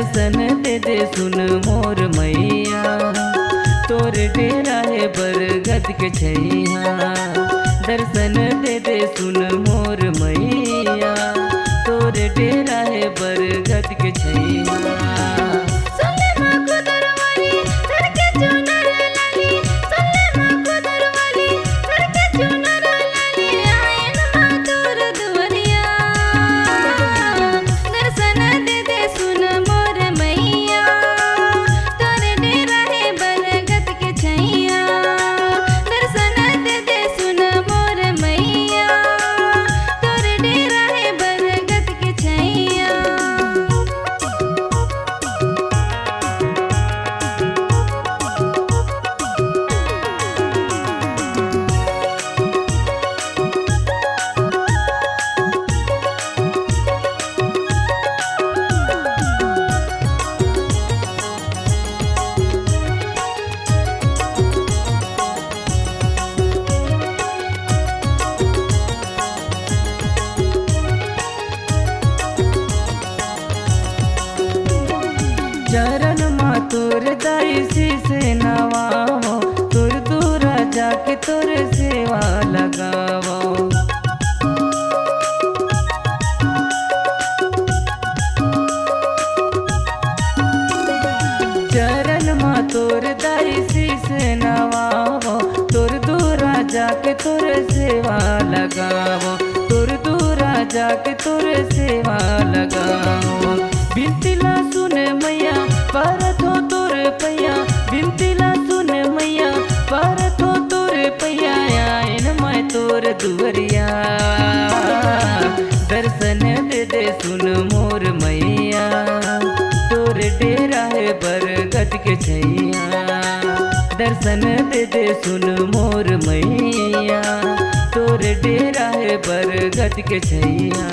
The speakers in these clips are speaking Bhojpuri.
दर्शन दे दे सुन मोर मैया, तोर डेरा है बरगद के छैया। दर्शन दे दे सुन मोर मैया, तोर डेरा है बरगद के छैया। चरण माँ तोर दाइसी से नवाओ, तोर दूरा जाके तोर सेवा लगाओ। चरण माँ तोर दाइसी से नवाओ, तोर दूरा जाके तोर सेवा लगाओ। तोर दूरा जाके तोर सेवा लगाओ। बिनतीला सुन मैया परत हो तोर पैया, बिनतीला सुन मैया परत हो तोर पैया। आयन मैं तोर दुवरिया, दर्शन दे दे सुन मोर मैया, तोर डेरा है बरगद के छैया। दर्शन दे दे सुन मोर मैया, तोर डेरा है बरगद के छैया।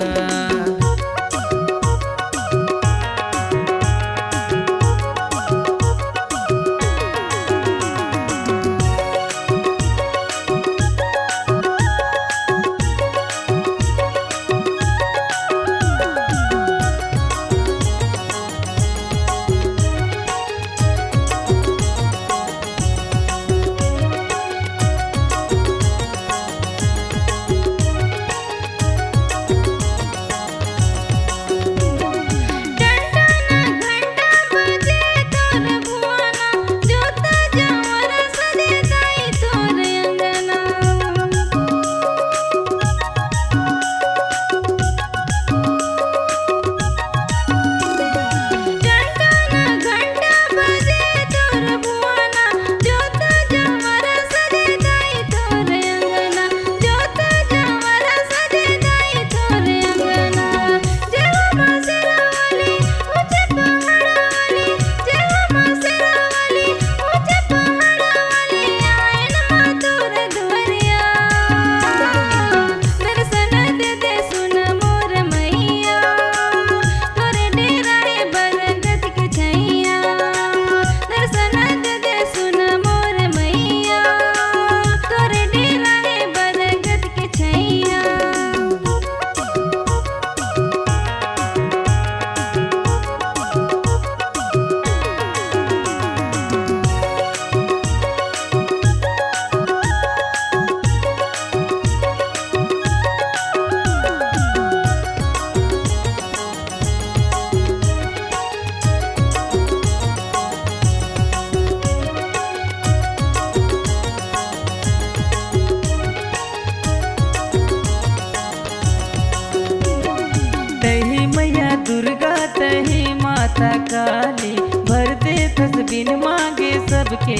दुर्गा तही माता काली, भर दे तस्बिन मांगे सबके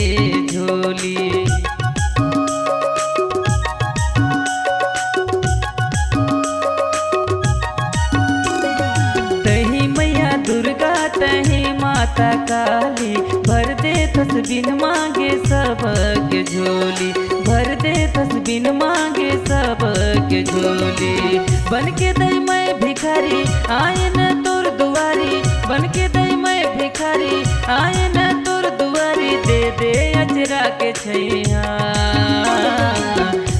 झोली। तही मैया दुर्गा तही माता काली, भर दे तस्बिन मांगे सबके झोली। भर दे तस्बिन मांगे सबके झोली। बन के दई मैं भिखारी आए न तोर दुआरी, बन के दई मैं भिखारी आए न तोर दुआरी। दे दे अजरा के छैया,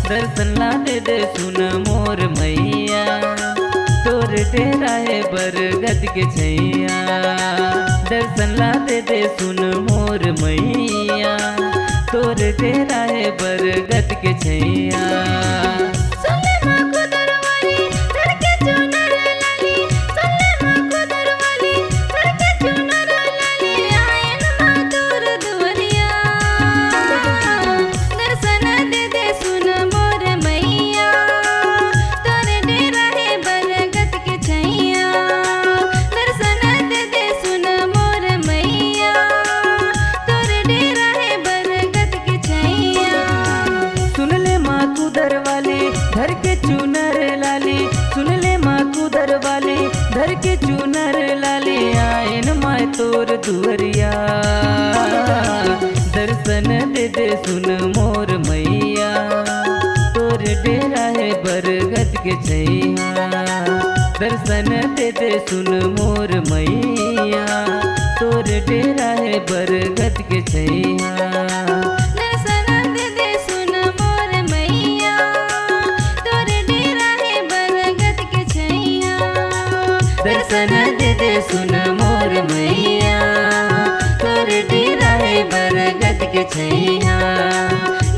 दर्शन ला दे दे सुन मोर मैया, तोर डेरा है बरगद के छैया। दर्शन ला दे सुन मोर मैया, तोर डेरा है बरगद के छैया। सुनले माँ को दरवाली धर के चुनर लाली, सुनले माँ को दरवाली धर के चुनर लाली, आयन माँ तोर दुवरिया, दर्शन दे सुन मोर मैया, तोर डेरा है बरगद के छैया। दर्शन दे सुन मोर मैया, तोर डेरा है बरगद के छैया। सुन ले माँ को दरवाली धर के चुनर लाली, सुन ले माँ को दरवाली धर के चुनर लाली, आयन माँ तोर दुवरिया, दर्शन दे सुन मोर मैया, तोर डेरा है बरगद के छैया। दर्शन दे सुन मोर मैया, तोर डेरा है बरगद के छैया। दर्शन दे सुन मोर मैया, तोर डेरा है बरगद के छैया। दर्शन दे सुन मोर मैया, तोर डेरा है बरगद के छैया।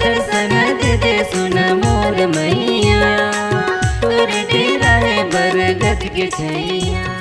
दर्शन दे सुन मोर मैया, तोर डेरा है बरगद के छैया।